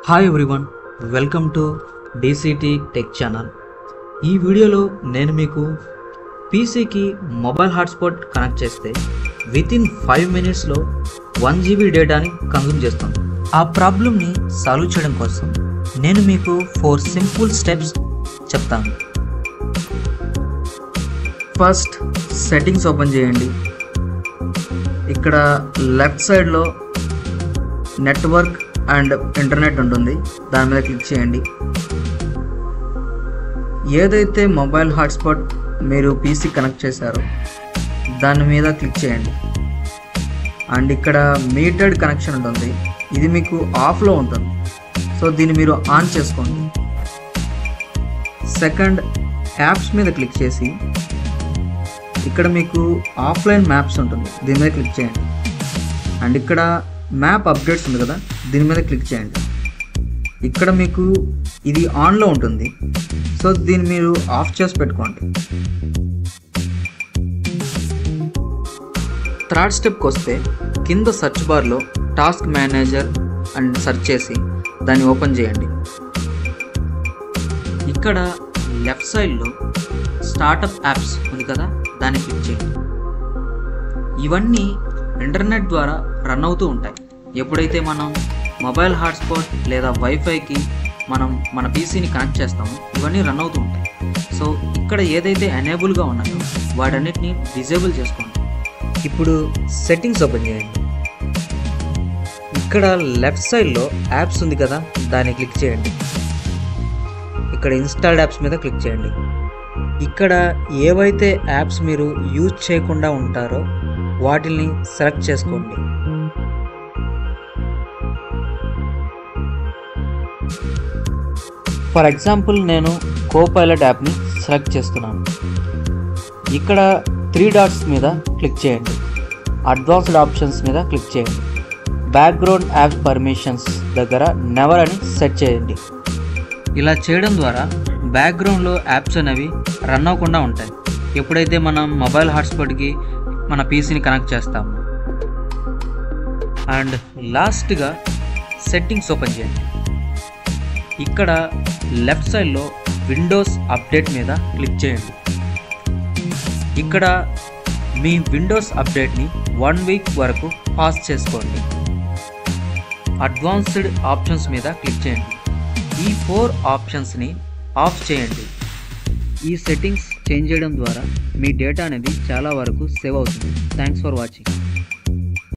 Hi everyone, welcome to DCT tech channel. ఈ వీడియోలో నేను మీకు పీసీకి మొబైల్ హాట్స్పాట్ కనెక్ట్ చేస్తే వితిన్ 5 minutesలో 1 GB డేటాని కన్జ్యూమ్ చేస్తాను. ఆ ప్రాబ్లమ్ని సాల్వ్ చేయడం కోసం నేను మీకు 4 సింపుల్ స్టెప్స్ చెప్తాను. ఫస్ట్, సెట్టింగ్స్ ఓపెన్ చేయండి. ఇక్కడ లెఫ్ట్ సైడ్లో నెట్వర్క్ అండ్ ఇంటర్నెట్ ఉంటుంది, దాని మీద క్లిక్ చేయండి. ఏదైతే మొబైల్ హాట్స్పాట్ మీరు పీసీ కనెక్ట్ చేశారో దాని మీద క్లిక్ చేయండి. అండ్ ఇక్కడ మీటర్డ్ కనెక్షన్ ఉంటుంది, ఇది మీకు ఆఫ్లో ఉంటుంది, సో దీన్ని మీరు ఆన్ చేసుకోండి. సెకండ్, యాప్స్ మీద క్లిక్ చేసి ఇక్కడ మీకు ఆఫ్లైన్ మ్యాప్స్ ఉంటుంది, దీని మీద క్లిక్ చేయండి. అండ్ ఇక్కడ మ్యాప్ అప్డేట్స్ ఉంది కదా, దీని మీద క్లిక్ చేయండి. ఇక్కడ మీకు ఇది ఆన్లో ఉంటుంది, సో దీన్ని మీరు ఆఫ్ చేసి పెట్టుకోండి. థర్డ్ స్టెప్కి వస్తే కింద సెర్చ్ బార్లో టాస్క్ మేనేజర్ అండ్ సెర్చ్ చేసి దాన్ని ఓపెన్ చేయండి. ఇక్కడ లెఫ్ట్ సైడ్లో స్టార్టప్ యాప్స్ ఉంది కదా, దాన్ని క్లిక్ చేయండి. ఇవన్నీ ఇంటర్నెట్ ద్వారా రన్ అవుతూ ఉంటాయి. ఎప్పుడైతే మనం మొబైల్ హాట్స్పాట్ లేదా వైఫైకి మనం మన పీసీని కనెక్ట్ చేస్తామో ఇవన్నీ రన్ అవుతూ ఉంటాయి. సో ఇక్కడ ఏదైతే ఎనేబుల్గా ఉన్నాయో వాటన్నిటిని డిజేబుల్ చేసుకోండి. ఇప్పుడు సెట్టింగ్స్ ఓపెన్ చేయండి. ఇక్కడ లెఫ్ట్ సైడ్లో యాప్స్ ఉంది కదా, దాన్ని క్లిక్ చేయండి. ఇక్కడ ఇన్స్టాల్డ్ యాప్స్ మీద క్లిక్ చేయండి. ఇక్కడ ఏవైతే యాప్స్ మీరు యూజ్ చేయకుండా ఉంటారో వాటిని సెలెక్ట్ చేసుకోండి. ఫర్ ఎగ్జాంపుల్ నేను కోపైలట్ యాప్ని సెలెక్ట్ చేస్తున్నాను. ఇక్కడ 3 డాట్స్ మీద క్లిక్ చేయండి. అడ్వాన్స్డ్ ఆప్షన్స్ మీద క్లిక్ చేయండి. బ్యాక్గ్రౌండ్ యాప్ పర్మిషన్స్ దగ్గర నెవర్ అని సెట్ చేయండి. ఇలా చేయడం ద్వారా బ్యాక్గ్రౌండ్లో యాప్స్ అనేవి రన్ అవ్వకుండా ఉంటాయి ఎప్పుడైతే మనం మొబైల్ హాట్స్పాట్కి మన పీసీని కనెక్ట్ చేస్తాము. అండ్ లాస్ట్గా సెట్టింగ్స్ ఓపెన్ చేయండి. ఇక్కడ లెఫ్ట్ సైడ్లో విండోస్ అప్డేట్ మీద క్లిక్ చేయండి. ఇక్కడ మీ విండోస్ అప్డేట్ని 1 వీక్ వరకు పాస్ చేసుకోండి. అడ్వాన్స్డ్ ఆప్షన్స్ మీద క్లిక్ చేయండి. ఈ 4 ఆప్షన్స్ని ఆఫ్ చేయండి. ఈ సెట్టింగ్స్ చేంజ్ చేయడం ద్వారా మీ డేటా అనేది చాలా వరకు సేవ్ అవుతుంది. Thanks for watching.